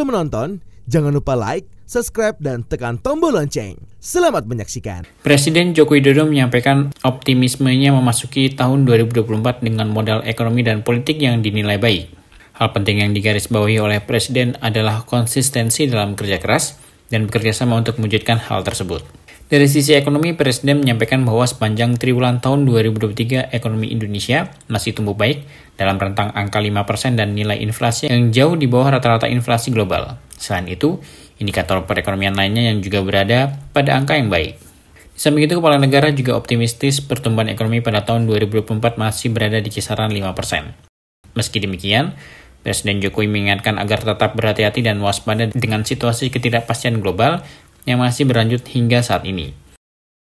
Sebelum menonton, jangan lupa like, subscribe, dan tekan tombol lonceng. Selamat menyaksikan. Presiden Joko Widodo menyampaikan optimismenya memasuki tahun 2024 dengan modal ekonomi dan politik yang dinilai baik. Hal penting yang digarisbawahi oleh Presiden adalah konsistensi dalam kerja keras dan bekerja sama untuk mewujudkan hal tersebut. Dari sisi ekonomi, Presiden menyampaikan bahwa sepanjang triwulan tahun 2023, ekonomi Indonesia masih tumbuh baik dalam rentang angka 5% dan nilai inflasi yang jauh di bawah rata-rata inflasi global. Selain itu, indikator perekonomian lainnya yang juga berada pada angka yang baik. Di samping itu, Kepala Negara juga optimistis pertumbuhan ekonomi pada tahun 2024 masih berada di kisaran 5%. Meski demikian, Presiden Jokowi mengingatkan agar tetap berhati-hati dan waspada dengan situasi ketidakpastian global yang masih berlanjut hingga saat ini.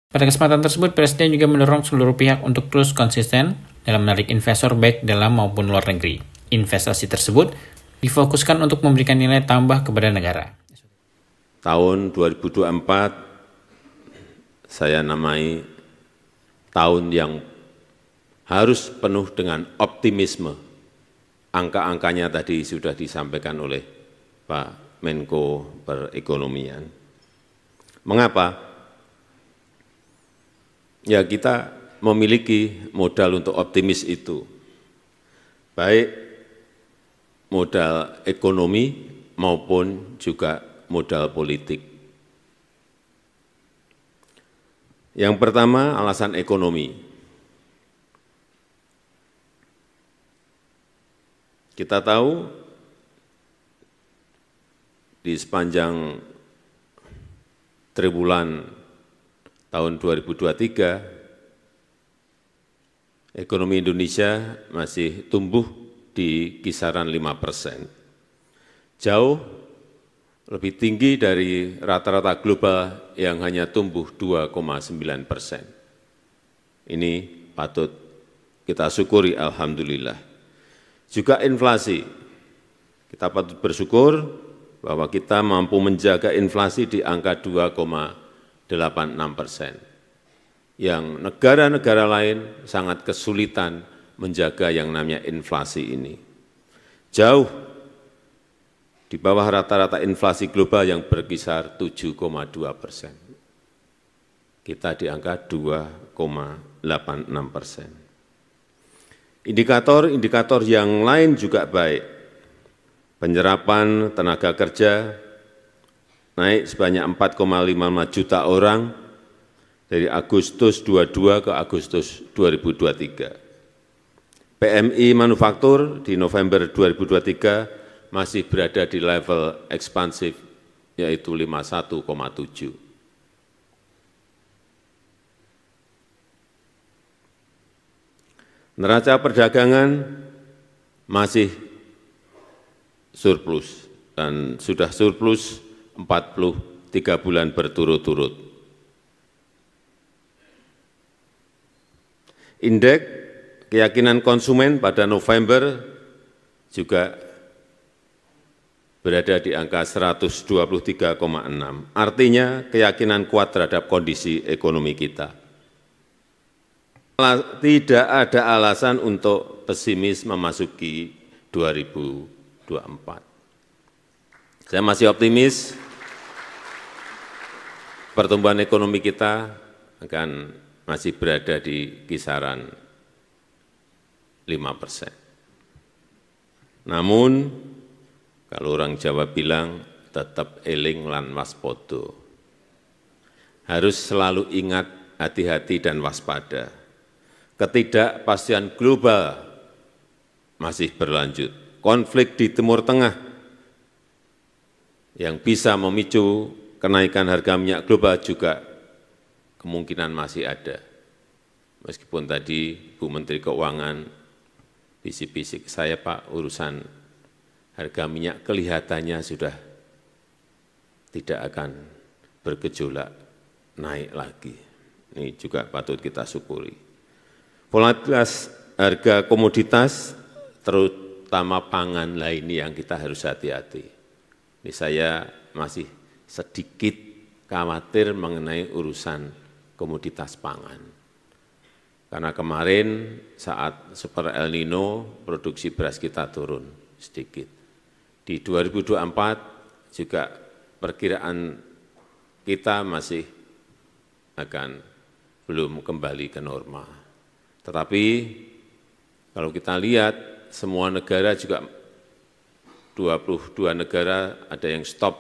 Pada kesempatan tersebut, Presiden juga mendorong seluruh pihak untuk terus konsisten dalam menarik investor baik dalam maupun luar negeri. Investasi tersebut difokuskan untuk memberikan nilai tambah kepada negara. Tahun 2024 saya namai tahun yang harus penuh dengan optimisme. Angka-angkanya tadi sudah disampaikan oleh Pak Menko Perekonomian. Mengapa? Ya, kita memiliki modal untuk optimis itu, baik modal ekonomi maupun juga modal politik. Yang pertama, alasan ekonomi. Kita tahu di sepanjang triwulan tahun 2023, ekonomi Indonesia masih tumbuh di kisaran 5%. Jauh lebih tinggi dari rata-rata global yang hanya tumbuh 2,9%. Ini patut kita syukuri, alhamdulillah. Juga inflasi, kita patut bersyukur bahwa kita mampu menjaga inflasi di angka 2,86%, yang negara-negara lain sangat kesulitan menjaga yang namanya inflasi ini. Jauh di bawah rata-rata inflasi global yang berkisar 7,2%. Kita di angka 2,86%. Indikator-indikator yang lain juga baik. Penyerapan tenaga kerja naik sebanyak 4,55 juta orang dari Agustus 22 ke Agustus 2023. PMI manufaktur di November 2023 masih berada di level ekspansif, yaitu 51,7. Neraca perdagangan masih surplus dan sudah surplus 43 bulan berturut-turut. Indeks keyakinan konsumen pada November juga berada di angka 123,6. Artinya keyakinan kuat terhadap kondisi ekonomi kita. Tidak ada alasan untuk pesimis memasuki 2024. Saya masih optimis pertumbuhan ekonomi kita akan masih berada di kisaran 5%. Namun, kalau orang Jawa bilang, tetap eling lan waspada. Harus selalu ingat, hati-hati dan waspada. Ketidakpastian global masih berlanjut. Konflik di Timur Tengah yang bisa memicu kenaikan harga minyak global juga kemungkinan masih ada. Meskipun tadi Bu Menteri Keuangan bisik-bisik saya, Pak, urusan harga minyak kelihatannya sudah tidak akan bergejolak naik lagi. Ini juga patut kita syukuri. Volatilitas harga komoditas terutama pangan ini yang kita harus hati-hati. Ini saya masih sedikit khawatir mengenai urusan komoditas pangan. Karena kemarin saat Super El Nino, produksi beras kita turun sedikit. Di 2024 juga perkiraan kita masih belum kembali ke normal. Tetapi kalau kita lihat semua negara juga 22 negara ada yang stop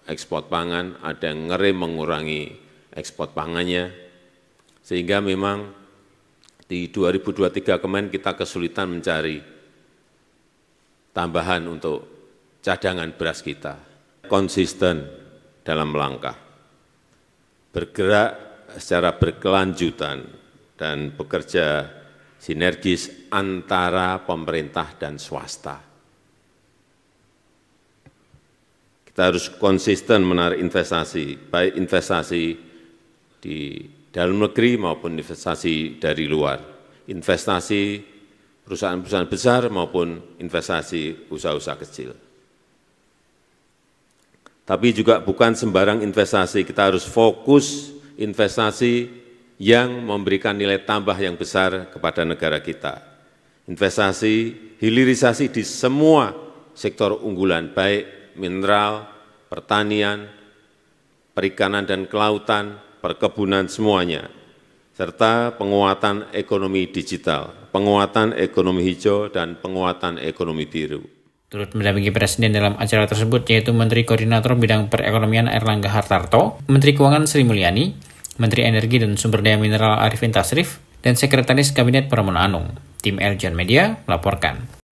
ekspor pangan, ada yang ngerem mengurangi ekspor pangannya, sehingga memang di 2023 kemarin kita kesulitan mencari tambahan untuk cadangan beras kita. Konsisten dalam langkah, bergerak secara berkelanjutan dan bekerja sinergis antara pemerintah dan swasta. Kita harus konsisten menarik investasi, baik investasi di dalam negeri maupun investasi dari luar, investasi perusahaan-perusahaan besar maupun investasi usaha-usaha kecil. Tapi juga bukan sembarang investasi, kita harus fokus investasi yang memberikan nilai tambah yang besar kepada negara kita. Investasi, hilirisasi di semua sektor unggulan, baik mineral, pertanian, perikanan dan kelautan, perkebunan semuanya, serta penguatan ekonomi digital, penguatan ekonomi hijau, dan penguatan ekonomi biru. Turut mendampingi Presiden dalam acara tersebut yaitu Menteri Koordinator Bidang Perekonomian Erlangga Hartarto, Menteri Keuangan Sri Mulyani, Menteri Energi dan Sumber Daya Mineral Arifin Tasrif, dan Sekretaris Kabinet Pramono Anung. Tim Eljon Media melaporkan.